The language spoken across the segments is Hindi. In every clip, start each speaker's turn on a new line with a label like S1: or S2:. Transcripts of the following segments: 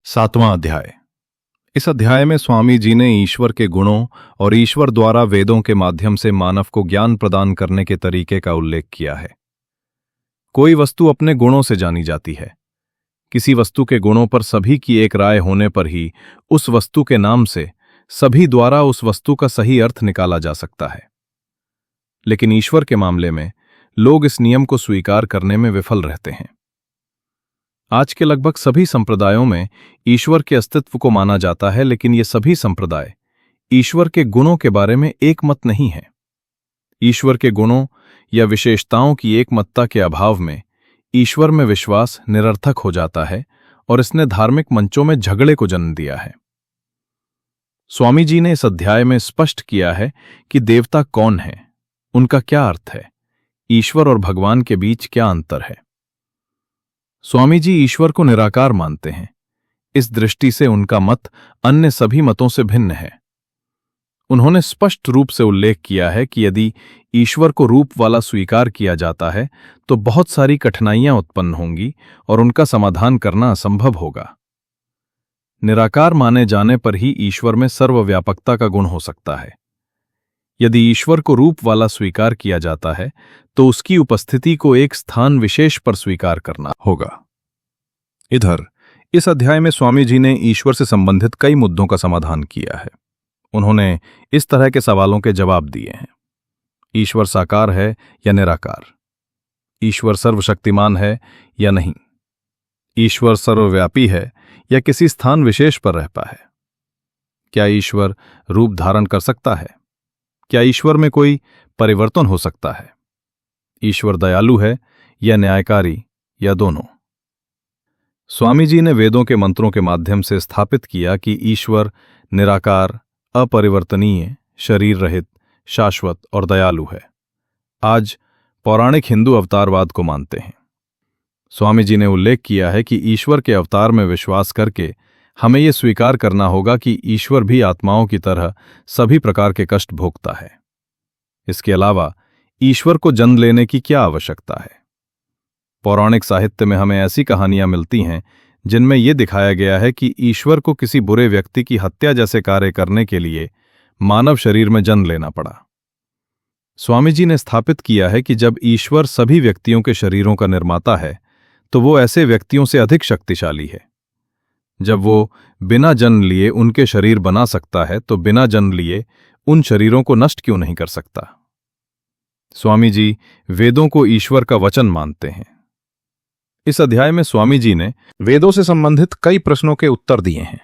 S1: 7वां अध्याय। इस अध्याय में स्वामी जी ने ईश्वर के गुणों और ईश्वर द्वारा वेदों के माध्यम से मानव को ज्ञान प्रदान करने के तरीके का उल्लेख किया है। कोई वस्तु अपने गुणों से जानी जाती है। किसी वस्तु के गुणों पर सभी की एक राय होने पर ही उस वस्तु के नाम से सभी द्वारा उस वस्तु का सही अर्थ निकाला जा सकता है। लेकिन ईश्वर के मामले में लोग इस नियम को स्वीकार करने में विफल रहते हैं। आज के लगभग सभी संप्रदायों में ईश्वर के अस्तित्व को माना जाता है, लेकिन ये सभी संप्रदाय ईश्वर के गुणों के बारे में एकमत नहीं है। ईश्वर के गुणों या विशेषताओं की एकमतता के अभाव में ईश्वर में विश्वास निरर्थक हो जाता है और इसने धार्मिक मंचों में झगड़े को जन्म दिया है। स्वामी जी ने इस अध्याय में स्पष्ट किया है कि देवता कौन है, उनका क्या अर्थ है, ईश्वर और भगवान के बीच क्या अंतर है। स्वामी जी ईश्वर को निराकार मानते हैं। इस दृष्टि से उनका मत अन्य सभी मतों से भिन्न है। उन्होंने स्पष्ट रूप से उल्लेख किया है कि यदि ईश्वर को रूप वाला स्वीकार किया जाता है तो बहुत सारी कठिनाइयां उत्पन्न होंगी और उनका समाधान करना असंभव होगा। निराकार माने जाने पर ही ईश्वर में सर्वव्यापकता का गुण हो सकता है। यदि ईश्वर को रूप वाला स्वीकार किया जाता है तो उसकी उपस्थिति को एक स्थान विशेष पर स्वीकार करना होगा। इधर इस अध्याय में स्वामी जी ने ईश्वर से संबंधित कई मुद्दों का समाधान किया है। उन्होंने इस तरह के सवालों के जवाब दिए हैं। ईश्वर साकार है या निराकार? ईश्वर सर्वशक्तिमान है या नहीं? ईश्वर सर्वव्यापी है या किसी स्थान विशेष पर रहता है? क्या ईश्वर रूप धारण कर सकता है? क्या ईश्वर में कोई परिवर्तन हो सकता है? ईश्वर दयालु है या न्यायकारी या दोनों? स्वामी जी ने वेदों के मंत्रों के माध्यम से स्थापित किया कि ईश्वर निराकार, अपरिवर्तनीय, शरीर रहित, शाश्वत और दयालु है। आज पौराणिक हिंदू अवतारवाद को मानते हैं। स्वामी जी ने उल्लेख किया है कि ईश्वर के अवतार में विश्वास करके हमें यह स्वीकार करना होगा कि ईश्वर भी आत्माओं की तरह सभी प्रकार के कष्ट भोगता है। इसके अलावा ईश्वर को जन्म लेने की क्या आवश्यकता है? पौराणिक साहित्य में हमें ऐसी कहानियां मिलती हैं जिनमें यह दिखाया गया है कि ईश्वर को किसी बुरे व्यक्ति की हत्या जैसे कार्य करने के लिए मानव शरीर में जन्म लेना पड़ा। स्वामी जी ने स्थापित किया है कि जब ईश्वर सभी व्यक्तियों के शरीरों का निर्माता है तो वो ऐसे व्यक्तियों से अधिक शक्तिशाली है। जब वो बिना जन्म लिए उनके शरीर बना सकता है तो बिना जन्म लिए उन शरीरों को नष्ट क्यों नहीं कर सकता? स्वामी जी वेदों को ईश्वर का वचन मानते हैं। इस अध्याय में स्वामी जी ने वेदों से संबंधित कई प्रश्नों के उत्तर दिए हैं,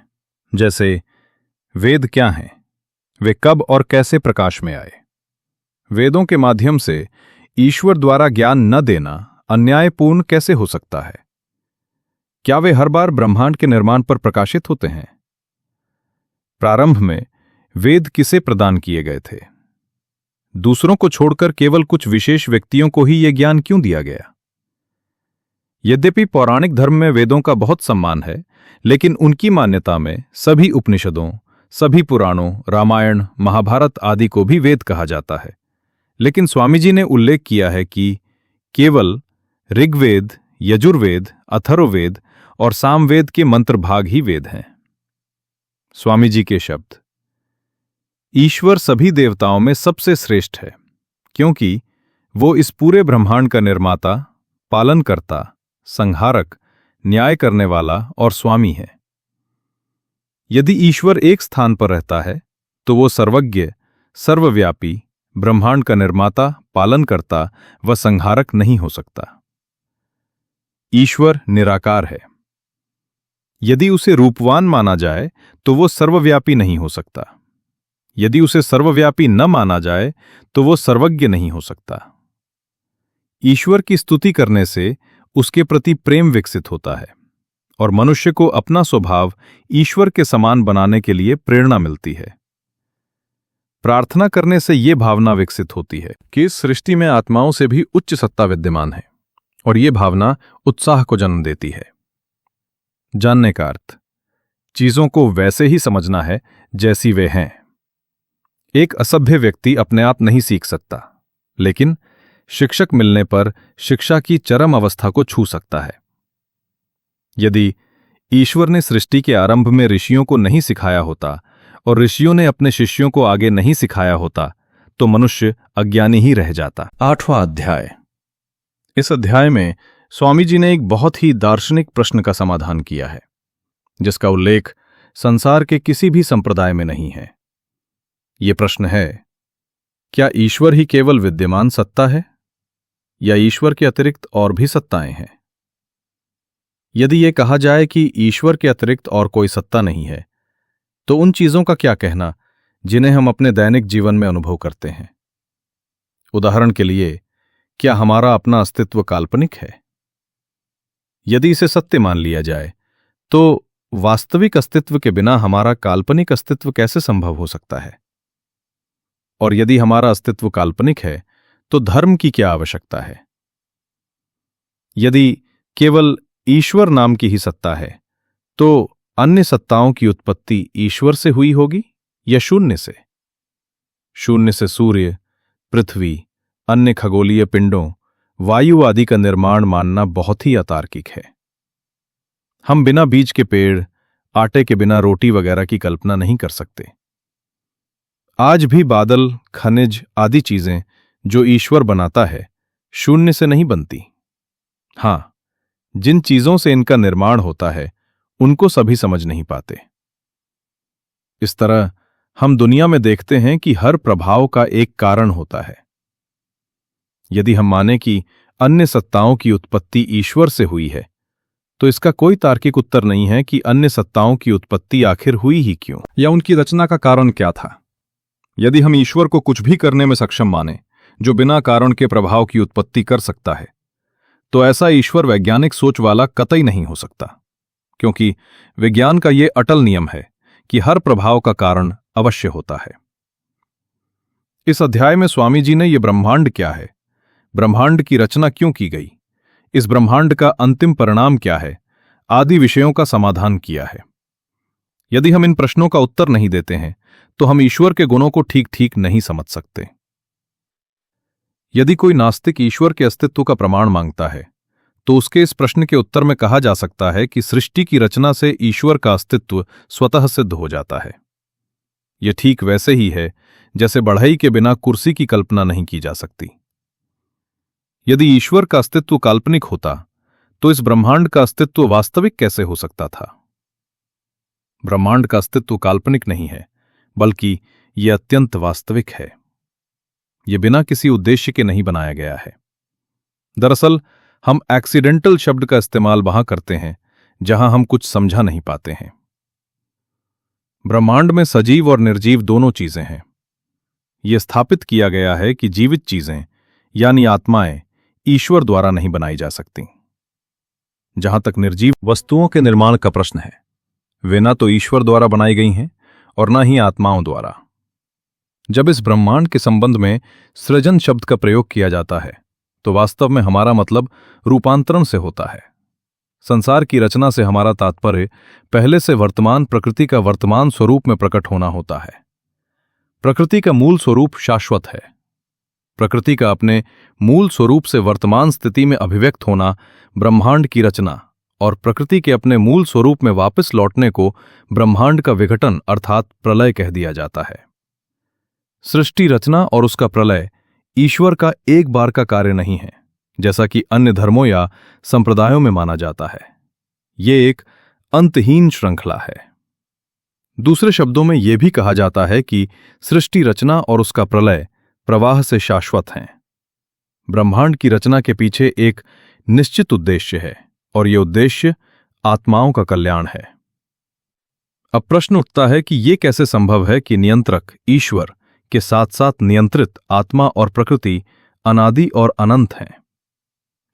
S1: जैसे वेद क्या हैं, वे कब और कैसे प्रकाश में आए, वेदों के माध्यम से ईश्वर द्वारा ज्ञान न देना अन्यायपूर्ण कैसे हो सकता है, क्या वे हर बार ब्रह्मांड के निर्माण पर प्रकाशित होते हैं, प्रारंभ में वेद किसे प्रदान किए गए थे, दूसरों को छोड़कर केवल कुछ विशेष व्यक्तियों को ही यह ज्ञान क्यों दिया गया। यद्यपि पौराणिक धर्म में वेदों का बहुत सम्मान है, लेकिन उनकी मान्यता में सभी उपनिषदों, सभी पुराणों, रामायण, महाभारत आदि को भी वेद कहा जाता है। लेकिन स्वामी जी ने उल्लेख किया है कि केवल ऋग्वेद, यजुर्वेद, अथर्ववेद और सामवेद के मंत्र भाग ही वेद हैं। स्वामी जी के शब्द, ईश्वर सभी देवताओं में सबसे श्रेष्ठ है क्योंकि वो इस पूरे ब्रह्मांड का निर्माता, पालनकर्ता, संहारक, न्याय करने वाला और स्वामी है। यदि ईश्वर एक स्थान पर रहता है तो वो सर्वज्ञ, सर्वव्यापी, ब्रह्मांड का निर्माता, पालनकर्ता व संहारक नहीं हो सकता। ईश्वर निराकार है। यदि उसे रूपवान माना जाए तो वो सर्वव्यापी नहीं हो सकता। यदि उसे सर्वव्यापी न माना जाए तो वो सर्वज्ञ नहीं हो सकता। ईश्वर की स्तुति करने से उसके प्रति प्रेम विकसित होता है और मनुष्य को अपना स्वभाव ईश्वर के समान बनाने के लिए प्रेरणा मिलती है। प्रार्थना करने से ये भावना विकसित होती है कि इस सृष्टि में आत्माओं से भी उच्च सत्ता विद्यमान है और ये भावना उत्साह को जन्म देती है। जानने का अर्थ, चीजों को वैसे ही समझना है जैसी वे हैं। एक असभ्य व्यक्ति अपने आप नहीं सीख सकता, लेकिन शिक्षक मिलने पर शिक्षा की चरम अवस्था को छू सकता है। यदि ईश्वर ने सृष्टि के आरंभ में ऋषियों को नहीं सिखाया होता और ऋषियों ने अपने शिष्यों को आगे नहीं सिखाया होता तो मनुष्य अज्ञानी ही रह जाता। 8वां अध्याय। इस अध्याय में स्वामी जी ने एक बहुत ही दार्शनिक प्रश्न का समाधान किया है, जिसका उल्लेख संसार के किसी भी संप्रदाय में नहीं है। ये प्रश्न है, क्या ईश्वर ही केवल विद्यमान सत्ता है या ईश्वर के अतिरिक्त और भी सत्ताएं हैं? यदि यह कहा जाए कि ईश्वर के अतिरिक्त और कोई सत्ता नहीं है, तो उन चीजों का क्या कहना जिन्हें हम अपने दैनिक जीवन में अनुभव करते हैं? उदाहरण के लिए, क्या हमारा अपना अस्तित्व काल्पनिक है? यदि इसे सत्य मान लिया जाए, तो वास्तविक अस्तित्व के बिना हमारा काल्पनिक अस्तित्व कैसे संभव हो सकता है? और यदि हमारा अस्तित्व काल्पनिक है, तो धर्म की क्या आवश्यकता है? यदि केवल ईश्वर नाम की ही सत्ता है, तो अन्य सत्ताओं की उत्पत्ति ईश्वर से हुई होगी या शून्य से? शून्य से सूर्य, पृथ्वी, अन्य खगोलीय पिंडों, वायु आदि का निर्माण मानना बहुत ही अतार्किक है। हम बिना बीज के पेड़, आटे के बिना रोटी वगैरह की कल्पना नहीं कर सकते। आज भी बादल, खनिज आदि चीजें जो ईश्वर बनाता है, शून्य से नहीं बनती। हां, जिन चीजों से इनका निर्माण होता है उनको सभी समझ नहीं पाते। इस तरह हम दुनिया में देखते हैं कि हर प्रभाव का एक कारण होता है। यदि हम माने कि अन्य सत्ताओं की उत्पत्ति ईश्वर से हुई है, तो इसका कोई तार्किक उत्तर नहीं है कि अन्य सत्ताओं की उत्पत्ति आखिर हुई ही क्यों, या उनकी रचना का कारण क्या था। यदि हम ईश्वर को कुछ भी करने में सक्षम माने जो बिना कारण के प्रभाव की उत्पत्ति कर सकता है, तो ऐसा ईश्वर वैज्ञानिक सोच वाला कतई नहीं हो सकता, क्योंकि विज्ञान का ये अटल नियम है कि हर प्रभाव का कारण अवश्य होता है। इस अध्याय में स्वामी जी ने यह ब्रह्मांड क्या है, ब्रह्मांड की रचना क्यों की गई, इस ब्रह्मांड का अंतिम परिणाम क्या है, आदि विषयों का समाधान किया है। यदि हम इन प्रश्नों का उत्तर नहीं देते हैं, तो हम ईश्वर के गुणों को ठीक ठीक नहीं समझ सकते। यदि कोई नास्तिक ईश्वर के अस्तित्व का प्रमाण मांगता है, तो उसके इस प्रश्न के उत्तर में कहा जा सकता है कि सृष्टि की रचना से ईश्वर का अस्तित्व स्वतः सिद्ध हो जाता है। यह ठीक वैसे ही है जैसे बढ़ई के बिना कुर्सी की कल्पना नहीं की जा सकती। यदि ईश्वर का अस्तित्व काल्पनिक होता, तो इस ब्रह्मांड का अस्तित्व वास्तविक कैसे हो सकता था? ब्रह्मांड का अस्तित्व काल्पनिक नहीं है, बल्कि यह अत्यंत वास्तविक है। यह बिना किसी उद्देश्य के नहीं बनाया गया है। दरअसल हम एक्सीडेंटल शब्द का इस्तेमाल वहां करते हैं जहां हम कुछ समझा नहीं पाते हैं। ब्रह्मांड में सजीव और निर्जीव दोनों चीजें हैं। यह स्थापित किया गया है कि जीवित चीजें यानी आत्माएं ईश्वर द्वारा नहीं बनाई जा सकती। जहां तक निर्जीव वस्तुओं के निर्माण का प्रश्न है, वे न तो ईश्वर द्वारा बनाई गई हैं और न ही आत्माओं द्वारा। जब इस ब्रह्मांड के संबंध में सृजन शब्द का प्रयोग किया जाता है, तो वास्तव में हमारा मतलब रूपांतरण से होता है। संसार की रचना से हमारा तात्पर्य पहले से वर्तमान प्रकृति का वर्तमान स्वरूप में प्रकट होना होता है। प्रकृति का मूल स्वरूप शाश्वत है। प्रकृति का अपने मूल स्वरूप से वर्तमान स्थिति में अभिव्यक्त होना ब्रह्मांड की रचना, और प्रकृति के अपने मूल स्वरूप में वापस लौटने को ब्रह्मांड का विघटन अर्थात प्रलय कह दिया जाता है। सृष्टि रचना और उसका प्रलय ईश्वर का एक बार का कार्य नहीं है, जैसा कि अन्य धर्मों या संप्रदायों में माना जाता है। ये एक अंतहीन श्रृंखला है। दूसरे शब्दों में यह भी कहा जाता है कि सृष्टि रचना और उसका प्रलय प्रवाह से शाश्वत हैं। ब्रह्मांड की रचना के पीछे एक निश्चित उद्देश्य है, और यह उद्देश्य आत्माओं का कल्याण है। अब प्रश्न उठता है कि यह कैसे संभव है कि नियंत्रक ईश्वर के साथ साथ नियंत्रित आत्मा और प्रकृति अनादि और अनंत हैं।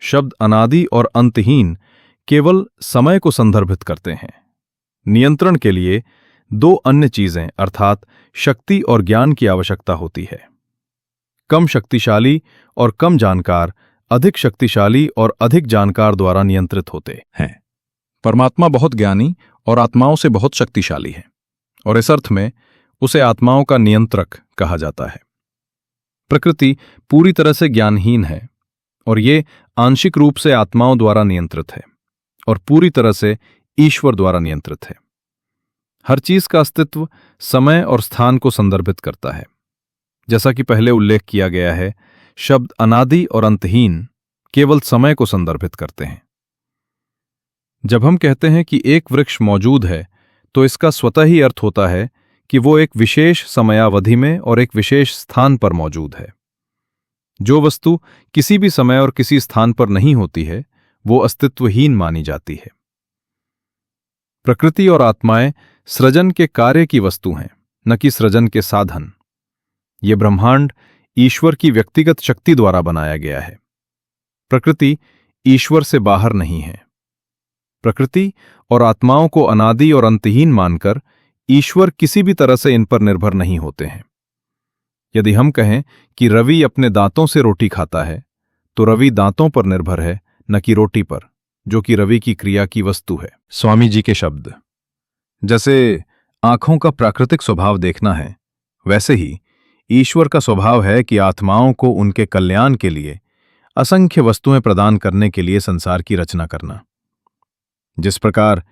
S1: शब्द अनादि और अंतहीन केवल समय को संदर्भित करते हैं। नियंत्रण के लिए दो अन्य चीजें अर्थात शक्ति और ज्ञान की आवश्यकता होती है। कम शक्तिशाली और कम जानकार अधिक शक्तिशाली और अधिक जानकार द्वारा नियंत्रित होते हैं। परमात्मा बहुत ज्ञानी और आत्माओं से बहुत शक्तिशाली है, और इस अर्थ में उसे आत्माओं का नियंत्रक कहा जाता है। प्रकृति पूरी तरह से ज्ञानहीन है, और ये आंशिक रूप से आत्माओं द्वारा नियंत्रित है, और पूरी तरह से ईश्वर द्वारा नियंत्रित है। हर चीज का अस्तित्व समय और स्थान को संदर्भित करता है। जैसा कि पहले उल्लेख किया गया है, शब्द अनादि और अंतहीन केवल समय को संदर्भित करते हैं। जब हम कहते हैं कि एक वृक्ष मौजूद है, तो इसका स्वतः ही अर्थ होता है कि वो एक विशेष समयावधि में और एक विशेष स्थान पर मौजूद है। जो वस्तु किसी भी समय और किसी स्थान पर नहीं होती है, वो अस्तित्वहीन मानी जाती है। प्रकृति और आत्माएं सृजन के कार्य की वस्तु हैं, न कि सृजन के साधन। ये ब्रह्मांड ईश्वर की व्यक्तिगत शक्ति द्वारा बनाया गया है। प्रकृति ईश्वर से बाहर नहीं है। प्रकृति और आत्माओं को अनादि और अंतहीन मानकर ईश्वर किसी भी तरह से इन पर निर्भर नहीं होते हैं। यदि हम कहें कि रवि अपने दांतों से रोटी खाता है, तो रवि दांतों पर निर्भर है, न कि रोटी पर, जो कि रवि की क्रिया की वस्तु है। स्वामी जी के शब्द। जैसे आंखों का प्राकृतिक स्वभाव देखना है, वैसे ही ईश्वर का स्वभाव है कि आत्माओं को उनके कल्याण के लिए असंख्य वस्तुएं प्रदान करने के लिए संसार की रचना करना। जिस प्रकार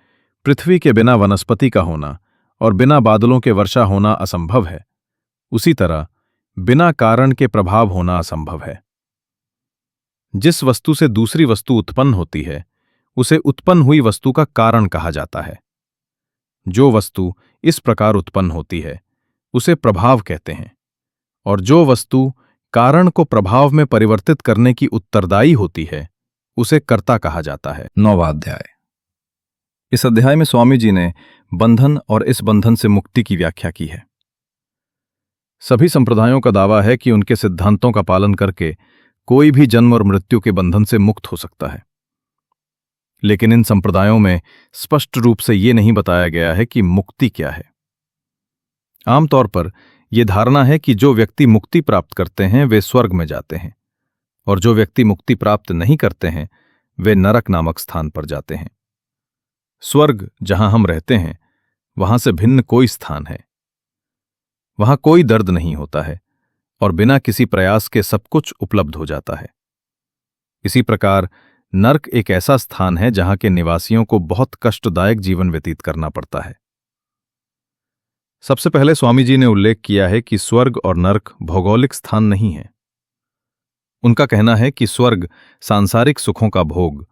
S1: पृथ्वी के बिना वनस्पति का होना और बिना बादलों के वर्षा होना असंभव है, उसी तरह बिना कारण के प्रभाव होना असंभव है। जिस वस्तु से दूसरी वस्तु उत्पन्न होती है, उसे उत्पन्न हुई वस्तु का कारण कहा जाता है। जो वस्तु इस प्रकार उत्पन्न होती है, उसे प्रभाव कहते हैं, और जो वस्तु कारण को प्रभाव में परिवर्तित करने की उत्तरदायी होती है, उसे कर्ता कहा जाता है। 9वां अध्याय। इस अध्याय में स्वामी जी ने बंधन और इस बंधन से मुक्ति की व्याख्या की है। सभी संप्रदायों का दावा है कि उनके सिद्धांतों का पालन करके कोई भी जन्म और मृत्यु के बंधन से मुक्त हो सकता है। लेकिन इन संप्रदायों में स्पष्ट रूप से यह नहीं बताया गया है कि मुक्ति क्या है। आमतौर पर यह धारणा है कि जो व्यक्ति मुक्ति प्राप्त करते हैं वे स्वर्ग में जाते हैं, और जो व्यक्ति मुक्ति प्राप्त नहीं करते हैं वे नरक नामक स्थान पर जाते हैं। स्वर्ग, जहां हम रहते हैं, वहां से भिन्न कोई स्थान है। वहां कोई दर्द नहीं होता है और बिना किसी प्रयास के सब कुछ उपलब्ध हो जाता है। इसी प्रकार नर्क एक ऐसा स्थान है जहां के निवासियों को बहुत कष्टदायक जीवन व्यतीत करना पड़ता है। सबसे पहले स्वामी जी ने उल्लेख किया है कि स्वर्ग और नर्क भौगोलिक स्थान नहीं है। उनका कहना है कि स्वर्ग सांसारिक सुखों का भोग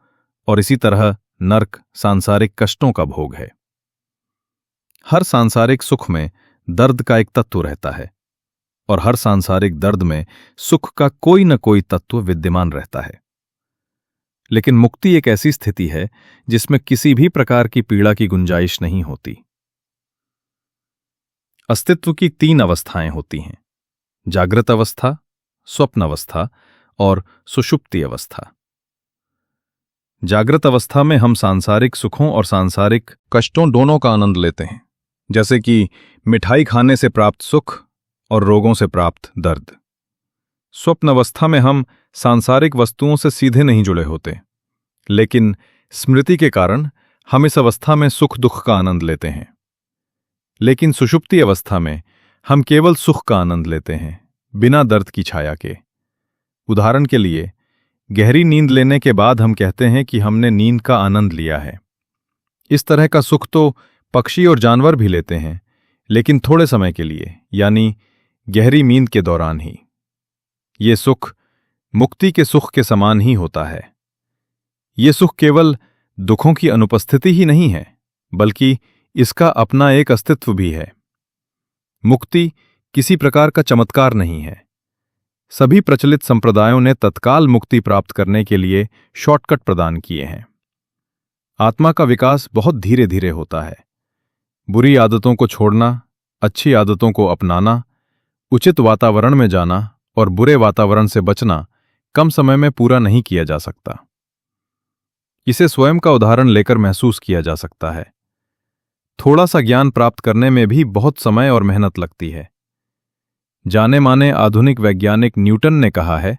S1: और इसी तरह नर्क सांसारिक कष्टों का भोग है। हर सांसारिक सुख में दर्द का एक तत्व रहता है और हर सांसारिक दर्द में सुख का कोई न कोई तत्व विद्यमान रहता है। लेकिन मुक्ति एक ऐसी स्थिति है जिसमें किसी भी प्रकार की पीड़ा की गुंजाइश नहीं होती। अस्तित्व की 3 अवस्थाएं होती हैं: जागृत अवस्था, स्वप्न अवस्था और सुषुप्ति अवस्था। जागृत अवस्था में हम सांसारिक सुखों और सांसारिक कष्टों दोनों का आनंद लेते हैं, जैसे कि मिठाई खाने से प्राप्त सुख और रोगों से प्राप्त दर्द। स्वप्न अवस्था में हम सांसारिक वस्तुओं से सीधे नहीं जुड़े होते, लेकिन स्मृति के कारण हम इस अवस्था में सुख दुख का आनंद लेते हैं। लेकिन सुषुप्ति अवस्था में हम केवल सुख का आनंद लेते हैं, बिना दर्द की छाया के। उदाहरण के लिए, गहरी नींद लेने के बाद हम कहते हैं कि हमने नींद का आनंद लिया है। इस तरह का सुख तो पक्षी और जानवर भी लेते हैं, लेकिन थोड़े समय के लिए, यानी गहरी नींद के दौरान ही। ये सुख मुक्ति के सुख के समान ही होता है। ये सुख केवल दुखों की अनुपस्थिति ही नहीं है, बल्कि इसका अपना एक अस्तित्व भी है। मुक्ति किसी प्रकार का चमत्कार नहीं है। सभी प्रचलित संप्रदायों ने तत्काल मुक्ति प्राप्त करने के लिए शॉर्टकट प्रदान किए हैं। आत्मा का विकास बहुत धीरे धीरे होता है। बुरी आदतों को छोड़ना, अच्छी आदतों को अपनाना, उचित वातावरण में जाना और बुरे वातावरण से बचना कम समय में पूरा नहीं किया जा सकता। इसे स्वयं का उदाहरण लेकर महसूस किया जा सकता है। थोड़ा सा ज्ञान प्राप्त करने में भी बहुत समय और मेहनत लगती है। जाने माने आधुनिक वैज्ञानिक न्यूटन ने कहा है,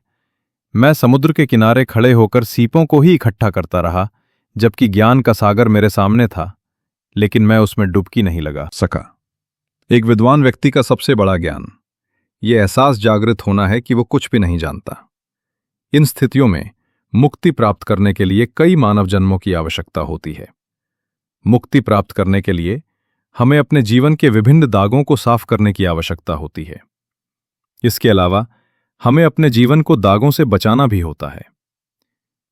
S1: मैं समुद्र के किनारे खड़े होकर सीपों को ही इकट्ठा करता रहा, जबकि ज्ञान का सागर मेरे सामने था, लेकिन मैं उसमें डुबकी नहीं लगा सका। एक विद्वान व्यक्ति का सबसे बड़ा ज्ञान ये एहसास जागृत होना है कि वो कुछ भी नहीं जानता। इन स्थितियों में मुक्ति प्राप्त करने के लिए कई मानव जन्मों की आवश्यकता होती है। मुक्ति प्राप्त करने के लिए हमें अपने जीवन के विभिन्न दागों को साफ करने की आवश्यकता होती है। इसके अलावा हमें अपने जीवन को दागों से बचाना भी होता है।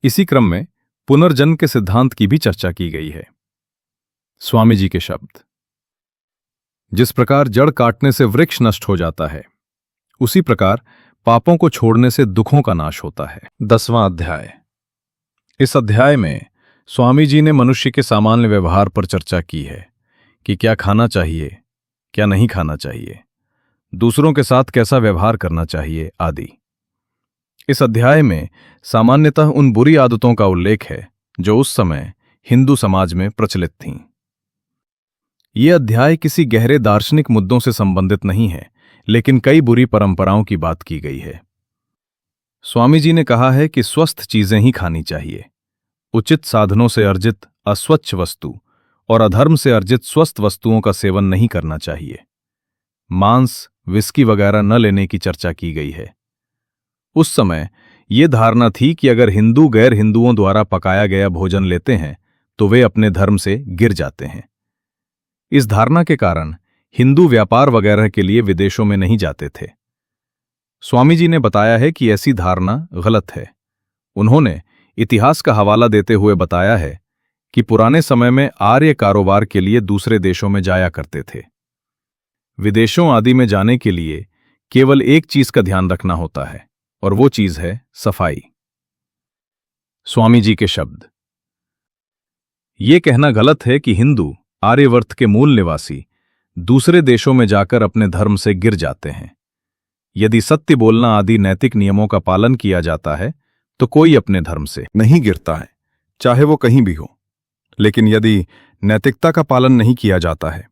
S1: इसी क्रम में पुनर्जन्म के सिद्धांत की भी चर्चा की गई है। स्वामी जी के शब्द। जिस प्रकार जड़ काटने से वृक्ष नष्ट हो जाता है, उसी प्रकार पापों को छोड़ने से दुखों का नाश होता है। 10वां अध्याय। इस अध्याय में स्वामी जी ने मनुष्य के सामान्य व्यवहार पर चर्चा की है कि क्या खाना चाहिए, क्या नहीं खाना चाहिए, दूसरों के साथ कैसा व्यवहार करना चाहिए आदि। इस अध्याय में सामान्यतः उन बुरी आदतों का उल्लेख है जो उस समय हिंदू समाज में प्रचलित थीं। ये अध्याय किसी गहरे दार्शनिक मुद्दों से संबंधित नहीं है, लेकिन कई बुरी परंपराओं की बात की गई है। स्वामी जी ने कहा है कि स्वस्थ चीजें ही खानी चाहिए। उचित साधनों से अर्जित अस्वच्छ वस्तु और अधर्म से अर्जित स्वस्थ वस्तुओं का सेवन नहीं करना चाहिए। मांस, विस्की वगैरह न लेने की चर्चा की गई है। उस समय ये धारणा थी कि अगर हिंदू गैर हिंदुओं द्वारा पकाया गया भोजन लेते हैं तो वे अपने धर्म से गिर जाते हैं। इस धारणा के कारण हिंदू व्यापार वगैरह के लिए विदेशों में नहीं जाते थे। स्वामी जी ने बताया है कि ऐसी धारणा गलत है। उन्होंने इतिहास का हवाला देते हुए बताया है कि पुराने समय में आर्य कारोबार के लिए दूसरे देशों में जाया करते थे। विदेशों आदि में जाने के लिए केवल एक चीज का ध्यान रखना होता है, और वो चीज है सफाई। स्वामी जी के शब्द। ये कहना गलत है कि हिंदू आर्यवर्त के मूल निवासी दूसरे देशों में जाकर अपने धर्म से गिर जाते हैं। यदि सत्य बोलना आदि नैतिक नियमों का पालन किया जाता है तो कोई अपने धर्म से नहीं गिरता है, चाहे वो कहीं भी हो। लेकिन यदि नैतिकता का पालन नहीं किया जाता है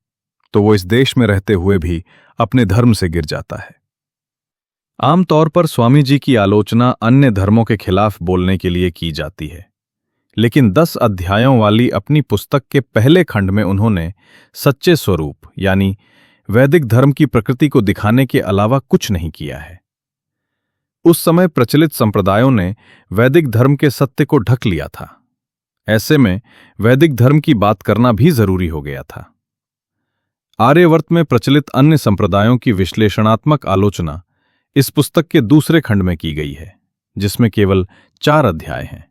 S1: तो वो इस देश में रहते हुए भी अपने धर्म से गिर जाता है। आमतौर पर स्वामी जी की आलोचना अन्य धर्मों के खिलाफ बोलने के लिए की जाती है, लेकिन 10 अध्यायों वाली अपनी पुस्तक के पहले खंड में उन्होंने सच्चे स्वरूप यानी वैदिक धर्म की प्रकृति को दिखाने के अलावा कुछ नहीं किया है। उस समय प्रचलित संप्रदायों ने वैदिक धर्म के सत्य को ढक लिया था। ऐसे में वैदिक धर्म की बात करना भी जरूरी हो गया था। आर्यवर्त में प्रचलित अन्य संप्रदायों की विश्लेषणात्मक आलोचना इस पुस्तक के दूसरे खंड में की गई है, जिसमें केवल 4 अध्याय हैं।